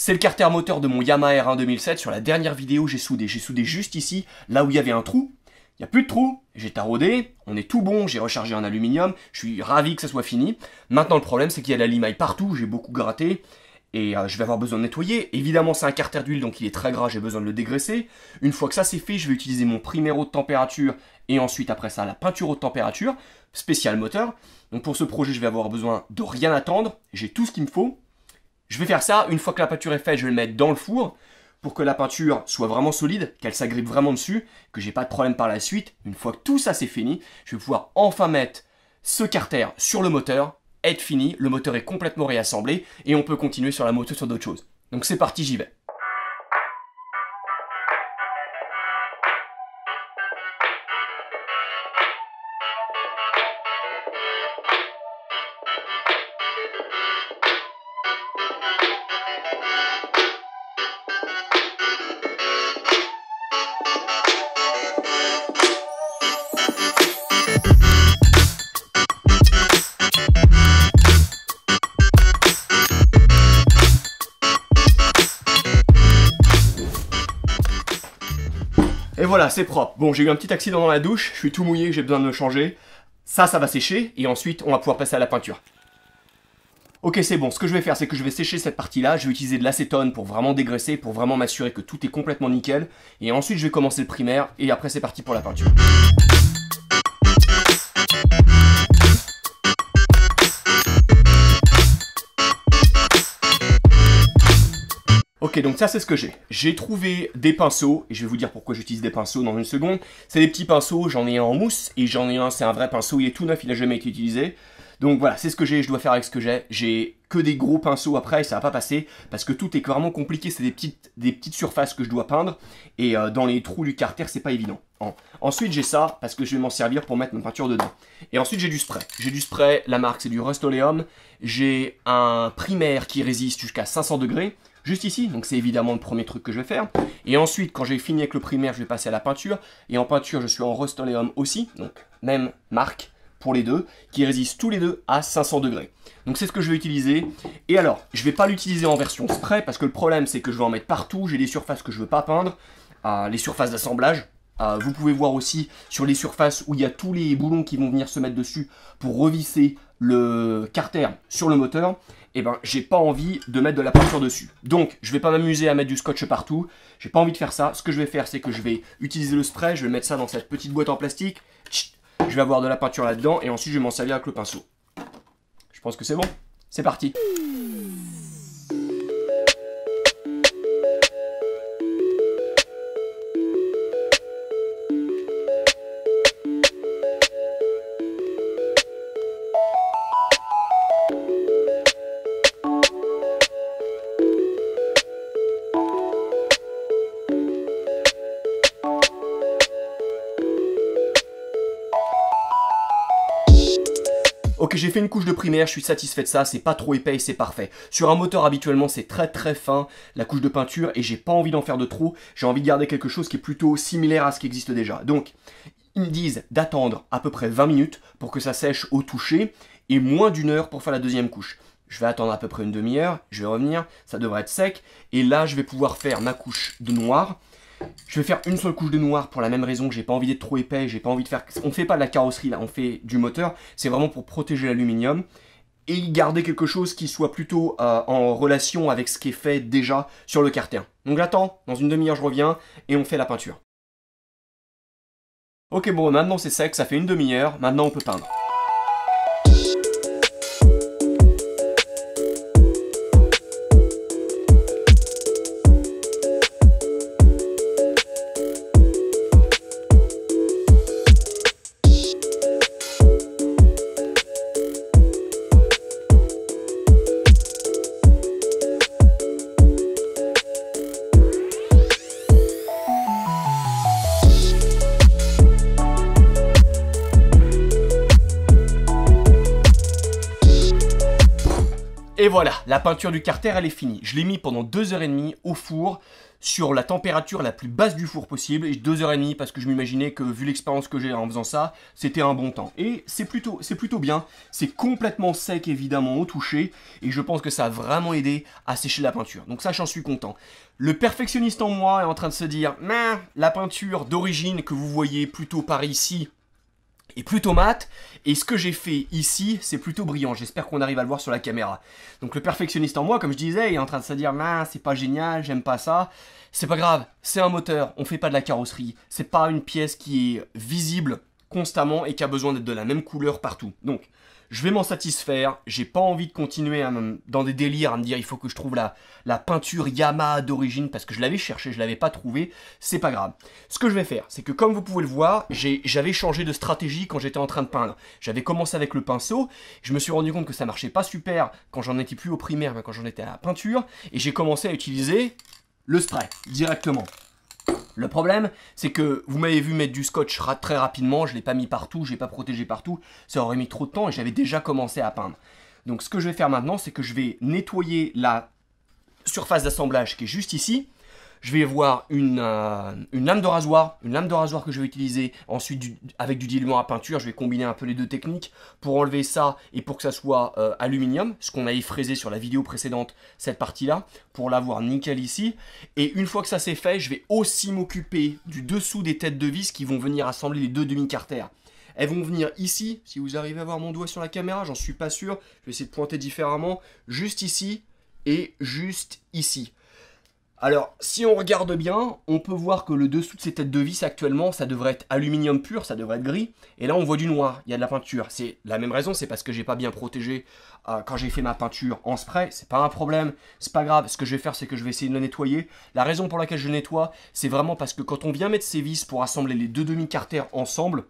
C'est le carter moteur de mon Yamaha R1 2007. Sur la dernière vidéo, j'ai soudé juste ici, là où il y avait un trou. Il n'y a plus de trou, j'ai taraudé, on est tout bon, j'ai rechargé en aluminium, je suis ravi que ça soit fini. Maintenant le problème c'est qu'il y a de la limaille partout, j'ai beaucoup gratté et je vais avoir besoin de nettoyer. Évidemment c'est un carter d'huile donc il est très gras, j'ai besoin de le dégraisser. Une fois que ça c'est fait, je vais utiliser mon primaire haute température et ensuite après ça la peinture haute température, spécial moteur. Donc pour ce projet je vais avoir besoin de rien attendre, j'ai tout ce qu'il me faut. Je vais faire ça, une fois que la peinture est faite, je vais le mettre dans le four pour que la peinture soit vraiment solide, qu'elle s'agrippe vraiment dessus, que j'ai pas de problème par la suite. Une fois que tout ça c'est fini, je vais pouvoir enfin mettre ce carter sur le moteur, être fini, le moteur est complètement réassemblé et on peut continuer sur la moto sur d'autres choses. Donc c'est parti, j'y vais. Et voilà, c'est propre. Bon, j'ai eu un petit accident dans la douche, je suis tout mouillé, j'ai besoin de me changer. Ça va sécher, et ensuite, on va pouvoir passer à la peinture. Ok, c'est bon, ce que je vais faire, c'est que je vais sécher cette partie-là, je vais utiliser de l'acétone pour vraiment dégraisser, pour vraiment m'assurer que tout est complètement nickel. Et ensuite, je vais commencer le primaire, et après, c'est parti pour la peinture. Ok, donc ça c'est ce que j'ai. J'ai trouvé des pinceaux, et je vais vous dire pourquoi j'utilise des pinceaux dans une seconde. C'est des petits pinceaux, j'en ai un en mousse, et j'en ai un, c'est un vrai pinceau, il est tout neuf, il n'a jamais été utilisé. Donc voilà, c'est ce que j'ai, je dois faire avec ce que j'ai. J'ai que des gros pinceaux après, et ça va pas passer, parce que tout est vraiment compliqué, c'est des petites surfaces que je dois peindre, et dans les trous du carter, c'est pas évident. Ensuite j'ai ça, parce que je vais m'en servir pour mettre ma peinture dedans. Et ensuite j'ai du spray. J'ai du spray, la marque c'est du Rust-Oleum. J'ai un primaire qui résiste jusqu'à 500 degrés. Juste ici, donc c'est évidemment le premier truc que je vais faire. Et ensuite, quand j'ai fini avec le primaire, je vais passer à la peinture. Et en peinture, je suis en Rust-Oleum aussi, donc même marque pour les deux, qui résistent tous les deux à 500 degrés. Donc c'est ce que je vais utiliser. Et alors, je ne vais pas l'utiliser en version spray, parce que le problème c'est que je vais en mettre partout. J'ai des surfaces que je ne veux pas peindre, les surfaces d'assemblage. Vous pouvez voir aussi sur les surfaces où il y a tous les boulons qui vont venir se mettre dessus pour revisser le carter sur le moteur. Et ben j'ai pas envie de mettre de la peinture dessus. Donc je vais pas m'amuser à mettre du scotch partout, j'ai pas envie de faire ça. Ce que je vais faire c'est que je vais utiliser le spray, je vais mettre ça dans cette petite boîte en plastique. Je vais avoir de la peinture là-dedans et ensuite je vais m'en servir avec le pinceau. Je pense que c'est bon, c'est parti. Ok, j'ai fait une couche de primaire, je suis satisfait de ça, c'est pas trop épais et c'est parfait. Sur un moteur habituellement c'est très fin, la couche de peinture, et j'ai pas envie d'en faire de trop, j'ai envie de garder quelque chose qui est plutôt similaire à ce qui existe déjà. Donc, ils me disent d'attendre à peu près 20 minutes pour que ça sèche au toucher, et moins d'1 heure pour faire la deuxième couche. Je vais attendre à peu près une demi-heure, je vais revenir, ça devrait être sec, et là je vais pouvoir faire ma couche de noir. Je vais faire une seule couche de noir pour la même raison, j'ai pas envie d'être trop épais, j'ai pas envie de faire... On fait pas de la carrosserie là, on fait du moteur, c'est vraiment pour protéger l'aluminium et garder quelque chose qui soit plutôt en relation avec ce qui est fait déjà sur le carter. Donc j'attends, dans une demi-heure je reviens et on fait la peinture. Ok bon, maintenant c'est sec, ça fait une demi-heure, maintenant on peut peindre. Et voilà, la peinture du carter, elle est finie. Je l'ai mis pendant 2h30 au four, sur la température la plus basse du four possible, et 2h30 parce que je m'imaginais que, vu l'expérience que j'ai en faisant ça, c'était un bon temps. Et c'est plutôt bien, c'est complètement sec évidemment au toucher, et je pense que ça a vraiment aidé à sécher la peinture. Donc ça, j'en suis content. Le perfectionniste en moi est en train de se dire, mais la peinture d'origine que vous voyez plutôt par ici, est plutôt mat, et ce que j'ai fait ici, c'est plutôt brillant. J'espère qu'on arrive à le voir sur la caméra. Donc le perfectionniste en moi, comme je disais, est en train de se dire, c'est pas génial, j'aime pas ça. C'est pas grave, c'est un moteur, on fait pas de la carrosserie. C'est pas une pièce qui est visible constamment et qui a besoin d'être de la même couleur partout. Donc, je vais m'en satisfaire, j'ai pas envie de continuer dans des délires à me dire il faut que je trouve la peinture Yamaha d'origine parce que je l'avais cherché, je l'avais pas trouvé, c'est pas grave. Ce que je vais faire, c'est que comme vous pouvez le voir, j'avais changé de stratégie quand j'étais en train de peindre. J'avais commencé avec le pinceau, je me suis rendu compte que ça marchait pas super quand j'en étais plus au primaire, mais quand j'en étais à la peinture, et j'ai commencé à utiliser le spray directement. Le problème, c'est que vous m'avez vu mettre du scotch très rapidement, je ne l'ai pas mis partout, je l'ai pas protégé partout, ça aurait mis trop de temps et j'avais déjà commencé à peindre. Donc ce que je vais faire maintenant, c'est que je vais nettoyer la surface d'assemblage qui est juste ici. Je vais avoir une lame de rasoir que je vais utiliser ensuite avec du diluant à peinture. Je vais combiner un peu les deux techniques pour enlever ça et pour que ça soit aluminium, ce qu'on a effraisé sur la vidéo précédente, cette partie-là, pour l'avoir nickel ici. Et une fois que ça c'est fait, je vais aussi m'occuper du dessous des têtes de vis qui vont venir assembler les deux demi-carters. Elles vont venir ici, si vous arrivez à voir mon doigt sur la caméra, j'en suis pas sûr, je vais essayer de pointer différemment, juste ici et juste ici. Alors, si on regarde bien, on peut voir que le dessous de ces têtes de vis actuellement, ça devrait être aluminium pur, ça devrait être gris. Et là, on voit du noir, il y a de la peinture. C'est la même raison, c'est parce que j'ai pas bien protégé quand j'ai fait ma peinture en spray. C'est pas un problème, c'est pas grave. Ce que je vais faire, c'est que je vais essayer de le nettoyer. La raison pour laquelle je nettoie, c'est vraiment parce que quand on vient mettre ces vis pour assembler les deux demi-carters ensemble,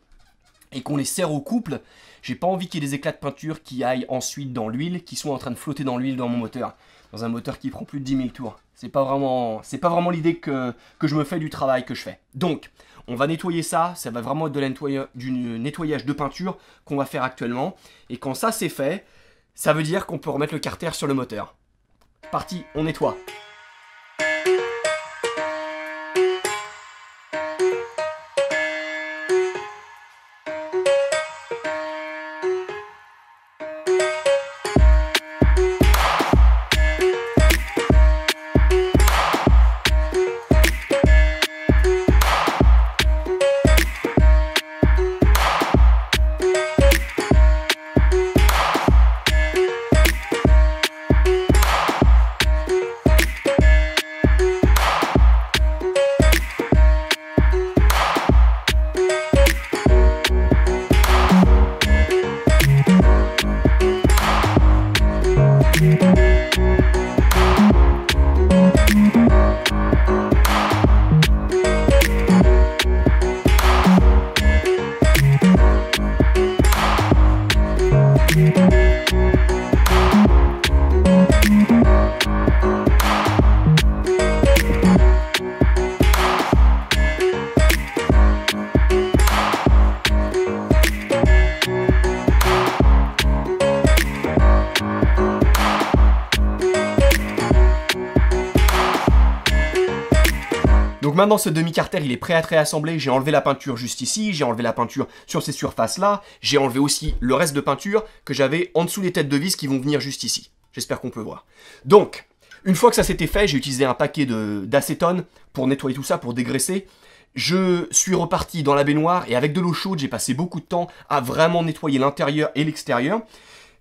et qu'on les serre au couple, j'ai pas envie qu'il y ait des éclats de peinture qui aillent ensuite dans l'huile, qui soient en train de flotter dans l'huile dans mon moteur. Dans un moteur qui prend plus de 10 000 tours. C'est pas vraiment l'idée que je me fais du travail que je fais. Donc, on va nettoyer ça. Ça va vraiment être du nettoyage de peinture qu'on va faire actuellement. Et quand ça c'est fait, ça veut dire qu'on peut remettre le carter sur le moteur. Parti, on nettoie. Donc maintenant ce demi-carter il est prêt à être réassemblé, j'ai enlevé la peinture juste ici, j'ai enlevé la peinture sur ces surfaces là, j'ai enlevé aussi le reste de peinture que j'avais en dessous des têtes de vis qui vont venir juste ici. J'espère qu'on peut voir. Donc, une fois que ça s'était fait, j'ai utilisé un paquet d'acétone pour nettoyer tout ça, pour dégraisser. Je suis reparti dans la baignoire et avec de l'eau chaude, j'ai passé beaucoup de temps à vraiment nettoyer l'intérieur et l'extérieur.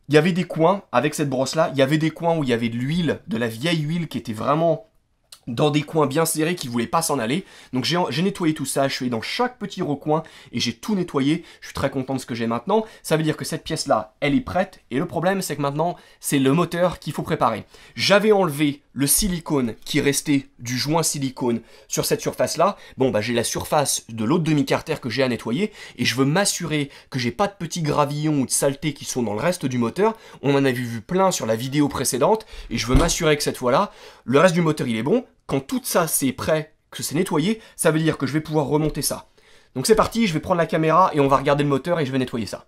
Il y avait des coins, avec cette brosse-là, il y avait des coins où il y avait de l'huile, de la vieille huile qui était vraiment dans des coins bien serrés qui ne voulaient pas s'en aller. Donc j'ai nettoyé tout ça, je suis allé dans chaque petit recoin et j'ai tout nettoyé. Je suis très content de ce que j'ai maintenant. Ça veut dire que cette pièce-là, elle est prête. Et le problème, c'est que maintenant, c'est le moteur qu'il faut préparer. J'avais enlevé le silicone qui restait du joint silicone sur cette surface-là. Bon, bah j'ai la surface de l'autre demi-carter que j'ai à nettoyer et je veux m'assurer que j'ai pas de petits gravillons ou de saletés qui sont dans le reste du moteur. On en avait vu plein sur la vidéo précédente et je veux m'assurer que cette fois-là, le reste du moteur, il est bon. Quand tout ça c'est prêt, que c'est nettoyé, ça veut dire que je vais pouvoir remonter ça. Donc c'est parti, je vais prendre la caméra et on va regarder le moteur et je vais nettoyer ça.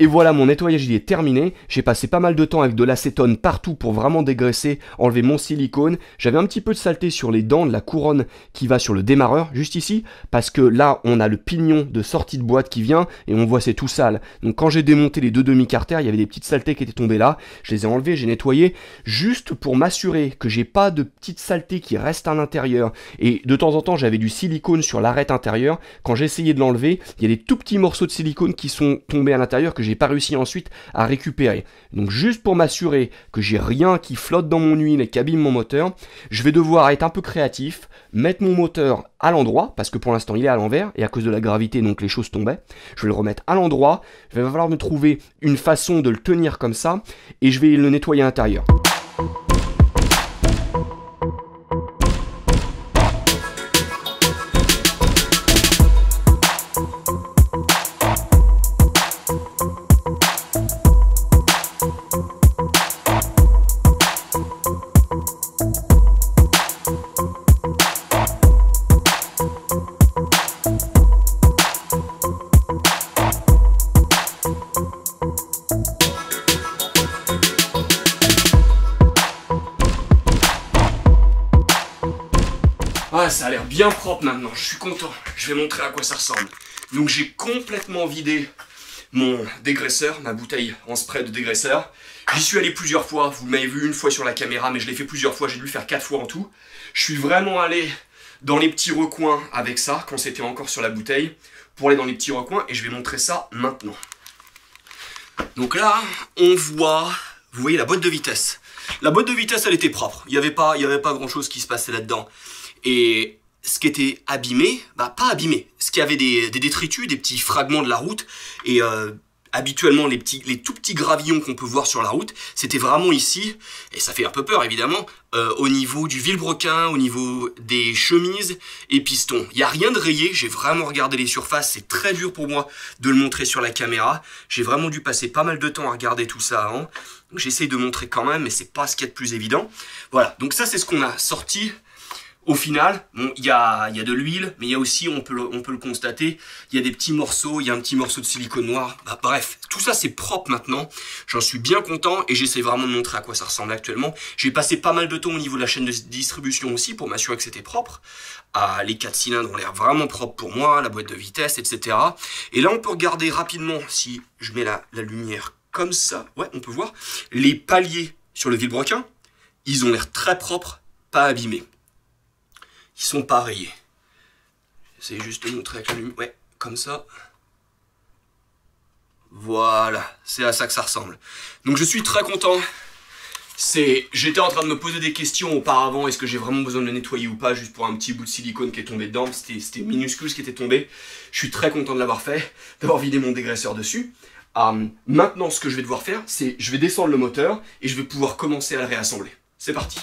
Et voilà, mon nettoyage il est terminé. J'ai passé pas mal de temps avec de l'acétone partout pour vraiment dégraisser, enlever mon silicone. J'avais un petit peu de saleté sur les dents de la couronne qui va sur le démarreur, juste ici, parce que là, on a le pignon de sortie de boîte qui vient et on voit c'est tout sale. Donc quand j'ai démonté les deux demi-carters, il y avait des petites saletés qui étaient tombées là. Je les ai enlevées, j'ai nettoyé, juste pour m'assurer que j'ai pas de petites saletés qui restent à l'intérieur. Et de temps en temps, j'avais du silicone sur l'arête intérieure. Quand j'ai essayé de l'enlever, il y a des tout petits morceaux de silicone qui sont tombés à l'intérieur que j'ai pas réussi ensuite à récupérer. Donc juste pour m'assurer que j'ai rien qui flotte dans mon huile et qui abîme mon moteur, je vais devoir être un peu créatif, mettre mon moteur à l'endroit, parce que pour l'instant il est à l'envers, et à cause de la gravité donc les choses tombaient. Je vais le remettre à l'endroit, il va falloir me trouver une façon de le tenir comme ça, et je vais le nettoyer à l'intérieur. Ah, ça a l'air bien propre maintenant, je suis content. Je vais montrer à quoi ça ressemble. Donc j'ai complètement vidé mon dégraisseur, ma bouteille en spray de dégraisseur. J'y suis allé plusieurs fois, vous m'avez vu une fois sur la caméra, mais je l'ai fait plusieurs fois, j'ai dû le faire 4 fois en tout. Je suis vraiment allé dans les petits recoins avec ça, quand c'était encore sur la bouteille, pour aller dans les petits recoins, et je vais montrer ça maintenant. Donc là, on voit, vous voyez la boîte de vitesse. La boîte de vitesse, elle était propre, il n'y avait pas grand chose qui se passait là-dedans. Et ce qui était abîmé, bah pas abîmé, ce qui avait des détritus, des petits fragments de la route, et habituellement les tout petits gravillons qu'on peut voir sur la route, c'était vraiment ici, et ça fait un peu peur évidemment, au niveau du vilebrequin, au niveau des chemises et pistons. Il n'y a rien de rayé, j'ai vraiment regardé les surfaces, c'est très dur pour moi de le montrer sur la caméra, j'ai vraiment dû passer pas mal de temps à regarder tout ça avant, j'essaye de montrer quand même, mais c'est pas ce qu'il y a de plus évident. Voilà, donc ça c'est ce qu'on a sorti. Au final, bon, il y a de l'huile, mais il y a aussi, on peut le constater, il y a des petits morceaux, il y a un petit morceau de silicone noir. Bah, bref, tout ça c'est propre maintenant. J'en suis bien content et j'essaie vraiment de montrer à quoi ça ressemble actuellement. J'ai passé pas mal de temps au niveau de la chaîne de distribution aussi pour m'assurer que c'était propre. Les 4 cylindres ont l'air vraiment propres pour moi, la boîte de vitesse, etc. Et là, on peut regarder rapidement, si je mets la lumière comme ça, ouais, on peut voir, les paliers sur le vilebrequin, ils ont l'air très propres, pas abîmés. Ils sont pas rayés. J'essaie juste de montrer avec la lumière. Ouais, comme ça. Voilà, c'est à ça que ça ressemble. Donc je suis très content. J'étais en train de me poser des questions auparavant. Est-ce que j'ai vraiment besoin de le nettoyer ou pas, juste pour un petit bout de silicone qui est tombé dedans. C'était minuscule ce qui était tombé. Je suis très content de l'avoir fait, d'avoir vidé mon dégraisseur dessus. Maintenant, ce que je vais devoir faire, c'est je vais descendre le moteur et je vais pouvoir commencer à le réassembler. C'est parti.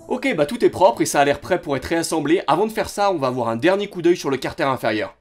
Ok, bah tout est propre et ça a l'air prêt pour être réassemblé. Avant de faire ça, on va avoir un dernier coup d'œil sur le carter inférieur.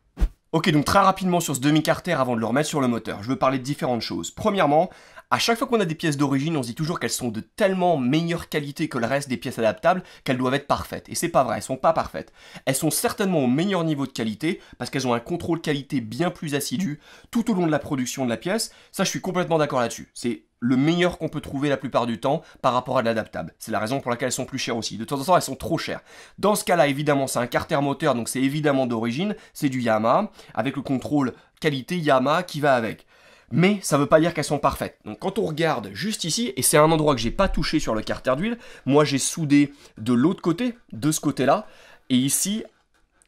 Ok, donc très rapidement sur ce demi-carter avant de le remettre sur le moteur, je veux parler de différentes choses. Premièrement, à chaque fois qu'on a des pièces d'origine, on se dit toujours qu'elles sont de tellement meilleure qualité que le reste des pièces adaptables qu'elles doivent être parfaites. Et c'est pas vrai, elles sont pas parfaites. Elles sont certainement au meilleur niveau de qualité parce qu'elles ont un contrôle qualité bien plus assidu tout au long de la production de la pièce. Ça, je suis complètement d'accord là-dessus. C'est le meilleur qu'on peut trouver la plupart du temps par rapport à l'adaptable. C'est la raison pour laquelle elles sont plus chères aussi. De temps en temps, elles sont trop chères. Dans ce cas-là, évidemment, c'est un carter moteur, donc c'est évidemment d'origine. C'est du Yamaha, avec le contrôle qualité Yamaha qui va avec. Mais ça ne veut pas dire qu'elles sont parfaites. Donc quand on regarde juste ici, et c'est un endroit que j'ai pas touché sur le carter d'huile, moi j'ai soudé de l'autre côté, de ce côté-là, et ici,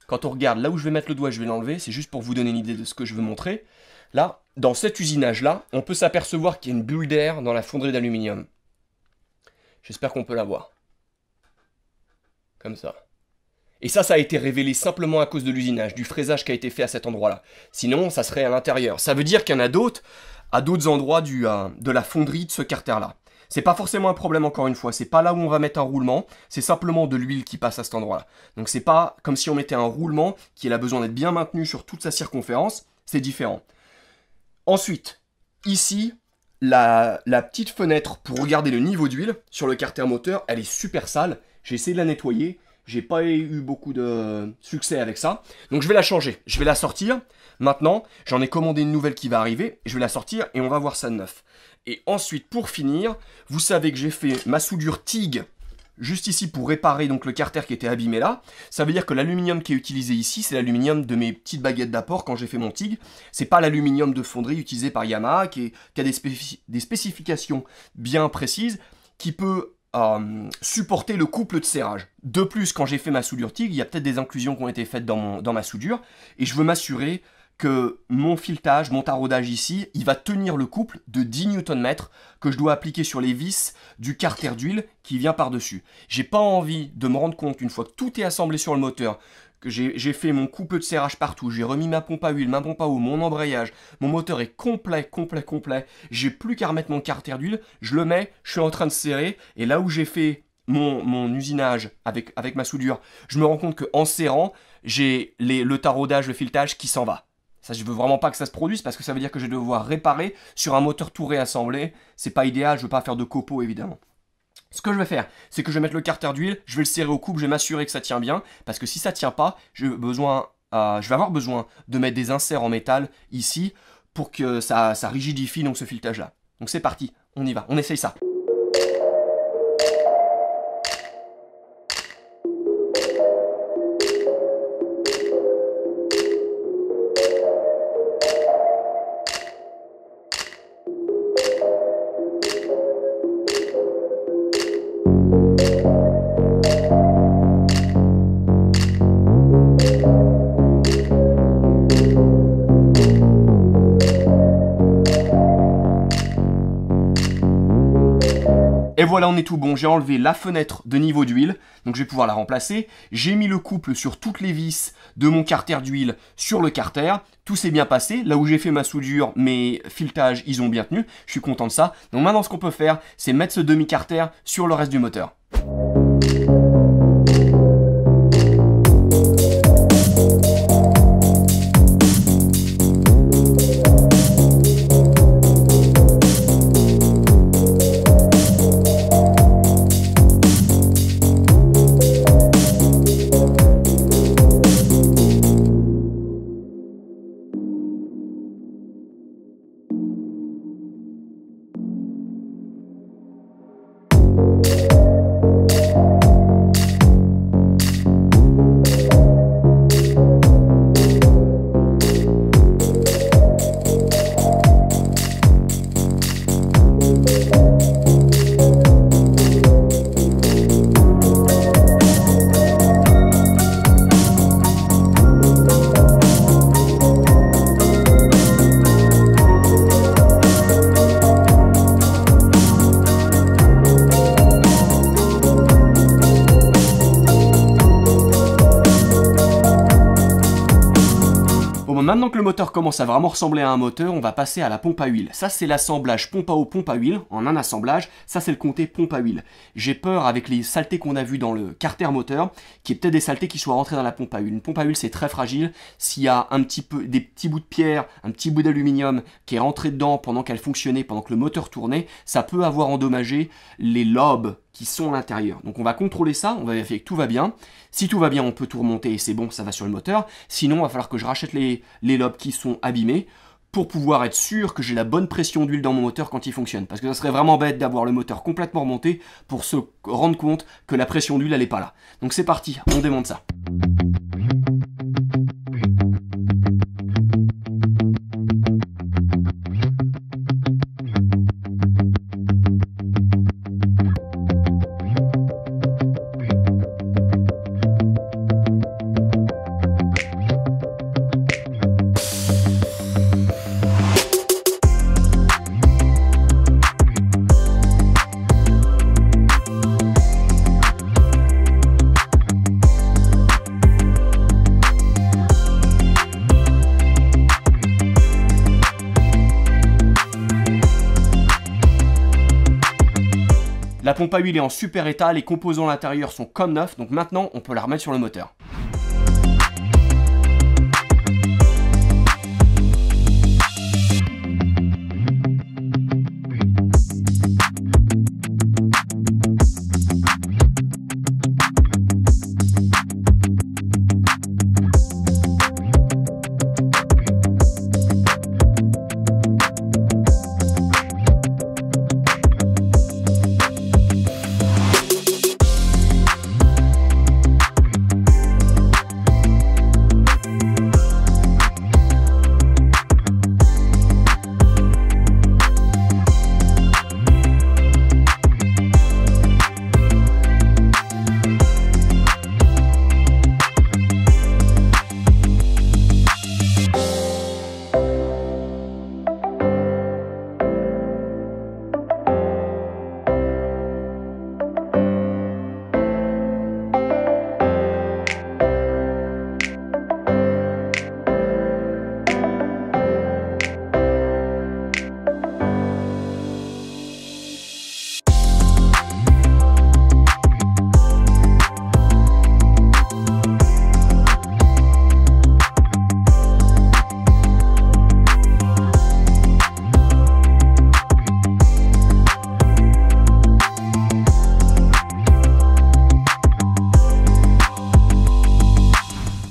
quand on regarde là où je vais mettre le doigt, je vais l'enlever, c'est juste pour vous donner une idée de ce que je veux montrer. Là, dans cet usinage-là, on peut s'apercevoir qu'il y a une bulle d'air dans la fonderie d'aluminium. J'espère qu'on peut la voir. Comme ça. Et ça a été révélé simplement à cause de l'usinage, du fraisage qui a été fait à cet endroit-là. Sinon, ça serait à l'intérieur. Ça veut dire qu'il y en a d'autres, à d'autres endroits de la fonderie de ce carter-là. C'est pas forcément un problème encore une fois, c'est pas là où on va mettre un roulement, c'est simplement de l'huile qui passe à cet endroit-là. Donc c'est pas comme si on mettait un roulement qui a besoin d'être bien maintenu sur toute sa circonférence, c'est différent. Ensuite, ici, la petite fenêtre pour regarder le niveau d'huile sur le carter moteur, elle est super sale, j'ai essayé de la nettoyer, j'ai pas eu beaucoup de succès avec ça, donc je vais la changer, je vais la sortir. Maintenant, j'en ai commandé une nouvelle qui va arriver, je vais la sortir et on va voir ça de neuf. Et ensuite, pour finir, vous savez que j'ai fait ma soudure TIG juste ici pour réparer donc le carter qui était abîmé là. Ça veut dire que l'aluminium qui est utilisé ici, c'est l'aluminium de mes petites baguettes d'apport quand j'ai fait mon TIG. C'est pas l'aluminium de fonderie utilisé par Yamaha qui a des spécifications bien précises qui peut supporter le couple de serrage. De plus, quand j'ai fait ma soudure TIG, il y a peut-être des inclusions qui ont été faites dans ma soudure et je veux m'assurer que mon filetage, mon taraudage ici, il va tenir le couple de 10 Nm que je dois appliquer sur les vis du carter d'huile qui vient par-dessus. J'ai pas envie de me rendre compte, une fois que tout est assemblé sur le moteur, que j'ai fait mon couple de serrage partout, j'ai remis ma pompe à huile, ma pompe à eau, mon embrayage, mon moteur est complet, j'ai plus qu'à remettre mon carter d'huile, je le mets, je suis en train de serrer, et là où j'ai fait mon usinage avec ma soudure, je me rends compte qu'en serrant, j'ai le taraudage, le filetage qui s'en va. Ça, je veux vraiment pas que ça se produise parce que ça veut dire que je vais devoir réparer sur un moteur tout réassemblé. C'est pas idéal, je veux pas faire de copeaux évidemment. Ce que je vais faire, c'est que je vais mettre le carter d'huile, je vais le serrer au couple, je vais m'assurer que ça tient bien parce que si ça tient pas, je vais avoir besoin de mettre des inserts en métal ici pour que ça rigidifie donc ce filetage là. Donc c'est parti, on y va, on essaye ça. Et voilà, on est tout bon, j'ai enlevé la fenêtre de niveau d'huile, donc je vais pouvoir la remplacer. J'ai mis le couple sur toutes les vis de mon carter d'huile sur le carter. Tout s'est bien passé, là où j'ai fait ma soudure, mes filetages, ils ont bien tenu, je suis content de ça. Donc maintenant, ce qu'on peut faire, c'est mettre ce demi-carter sur le reste du moteur. Maintenant que le moteur commence à vraiment ressembler à un moteur, on va passer à la pompe à huile. Ça, c'est l'assemblage pompe à eau, pompe à huile, en un assemblage. Ça, c'est le comté pompe à huile. J'ai peur, avec les saletés qu'on a vues dans le carter moteur, qu'il y ait peut-être des saletés qui soient rentrées dans la pompe à huile. Une pompe à huile, c'est très fragile. S'il y a des petits bouts de pierre, un petit bout d'aluminium qui est rentré dedans pendant qu'elle fonctionnait, pendant que le moteur tournait, ça peut avoir endommagé les lobes qui sont à l'intérieur. Donc on va contrôler ça, on va vérifier que tout va bien. Si tout va bien, on peut tout remonter et c'est bon, ça va sur le moteur. Sinon, il va falloir que je rachète les lobes qui sont abîmés pour pouvoir être sûr que j'ai la bonne pression d'huile dans mon moteur quand il fonctionne. Parce que ça serait vraiment bête d'avoir le moteur complètement remonté pour se rendre compte que la pression d'huile, elle n'est pas là. Donc c'est parti, on démonte ça. La pompe à huile est en super état, les composants à l'intérieur sont comme neufs, donc maintenant on peut la remettre sur le moteur.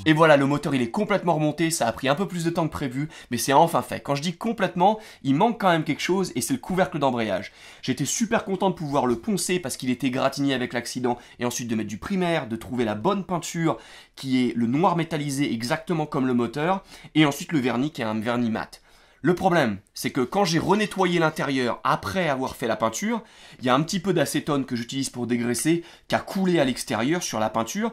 Et voilà, le moteur il est complètement remonté, ça a pris un peu plus de temps que prévu, mais c'est enfin fait. Quand je dis complètement, il manque quand même quelque chose et c'est le couvercle d'embrayage. J'étais super content de pouvoir le poncer parce qu'il était gratigné avec l'accident et ensuite de mettre du primaire, de trouver la bonne peinture qui est le noir métallisé exactement comme le moteur et ensuite le vernis qui est un vernis mat. Le problème, c'est que quand j'ai renettoyé l'intérieur après avoir fait la peinture, il y a un petit peu d'acétone que j'utilise pour dégraisser qui a coulé à l'extérieur sur la peinture.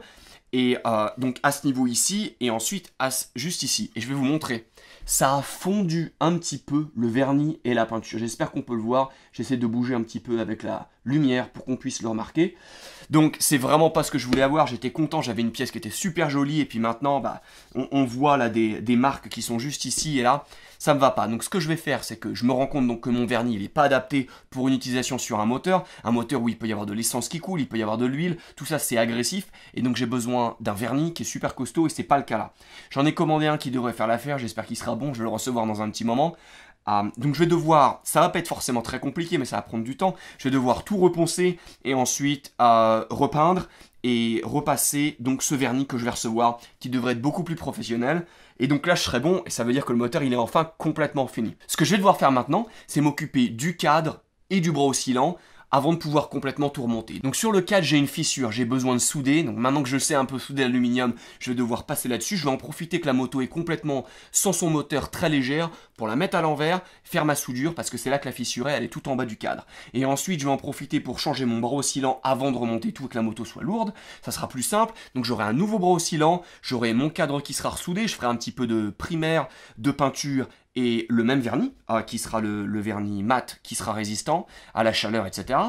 Et donc à ce niveau ici, et ensuite juste ici. Et je vais vous montrer. Ça a fondu un petit peu le vernis et la peinture. J'espère qu'on peut le voir. J'essaie de bouger un petit peu avec la lumière pour qu'on puisse le remarquer. Donc c'est vraiment pas ce que je voulais avoir. J'étais content, j'avais une pièce qui était super jolie. Et puis maintenant, bah, on voit là des marques qui sont juste ici et là. Ça me va pas. Donc ce que je vais faire, c'est que je me rends compte donc que mon vernis, il n'est pas adapté pour une utilisation sur un moteur. Un moteur où il peut y avoir de l'essence qui coule, il peut y avoir de l'huile. Tout ça, c'est agressif. Et donc j'ai besoin d'un vernis qui est super costaud et c'est pas le cas là. J'en ai commandé un qui devrait faire l'affaire. J'espère qu'il sera bon. Je vais le recevoir dans un petit moment. Donc je vais devoir, ça va pas être forcément très compliqué, mais ça va prendre du temps. Je vais devoir tout reponcer et ensuite repeindre et repasser donc ce vernis que je vais recevoir qui devrait être beaucoup plus professionnel. Et donc là je serai bon et ça veut dire que le moteur il est enfin complètement fini. Ce que je vais devoir faire maintenant, c'est m'occuper du cadre et du bras oscillant avant de pouvoir complètement tout remonter. Donc sur le cadre, j'ai une fissure, j'ai besoin de souder. Donc maintenant que je sais un peu souder l'aluminium, je vais devoir passer là-dessus. Je vais en profiter que la moto est complètement sans son moteur, très légère, pour la mettre à l'envers, faire ma soudure, parce que c'est là que la fissure est, elle est tout en bas du cadre. Et ensuite, je vais en profiter pour changer mon bras oscillant avant de remonter tout et que la moto soit lourde. Ça sera plus simple. Donc j'aurai un nouveau bras oscillant, j'aurai mon cadre qui sera ressoudé, je ferai un petit peu de primaire, de peinture, et le même vernis, qui sera le vernis mat, qui sera résistant à la chaleur, etc.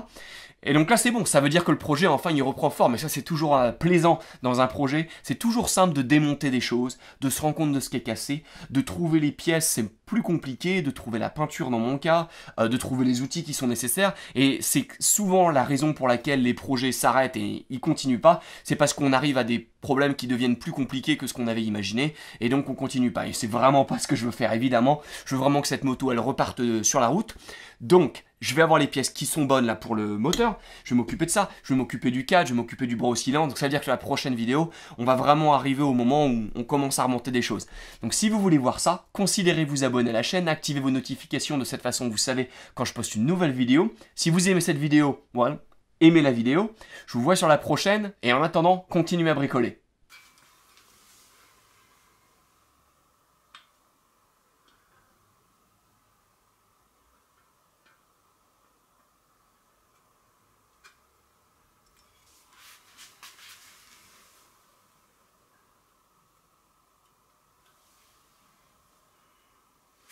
Et donc là c'est bon, ça veut dire que le projet enfin il reprend forme, et ça c'est toujours plaisant dans un projet, c'est toujours simple de démonter des choses, de se rendre compte de ce qui est cassé, de trouver les pièces c'est plus compliqué, de trouver la peinture dans mon cas, de trouver les outils qui sont nécessaires, et c'est souvent la raison pour laquelle les projets s'arrêtent et ils continuent pas, c'est parce qu'on arrive à des problèmes qui deviennent plus compliqués que ce qu'on avait imaginé, et donc on continue pas, et c'est vraiment pas ce que je veux faire évidemment, je veux vraiment que cette moto elle reparte sur la route, donc je vais avoir les pièces qui sont bonnes là pour le moteur, je vais m'occuper de ça, je vais m'occuper du cadre, je vais m'occuper du bras oscillant, donc ça veut dire que la prochaine vidéo, on va vraiment arriver au moment où on commence à remonter des choses. Donc si vous voulez voir ça, considérez vous abonner à la chaîne, activez vos notifications, de cette façon vous savez quand je poste une nouvelle vidéo. Si vous aimez cette vidéo, voilà, aimez la vidéo, je vous vois sur la prochaine, et en attendant, continuez à bricoler.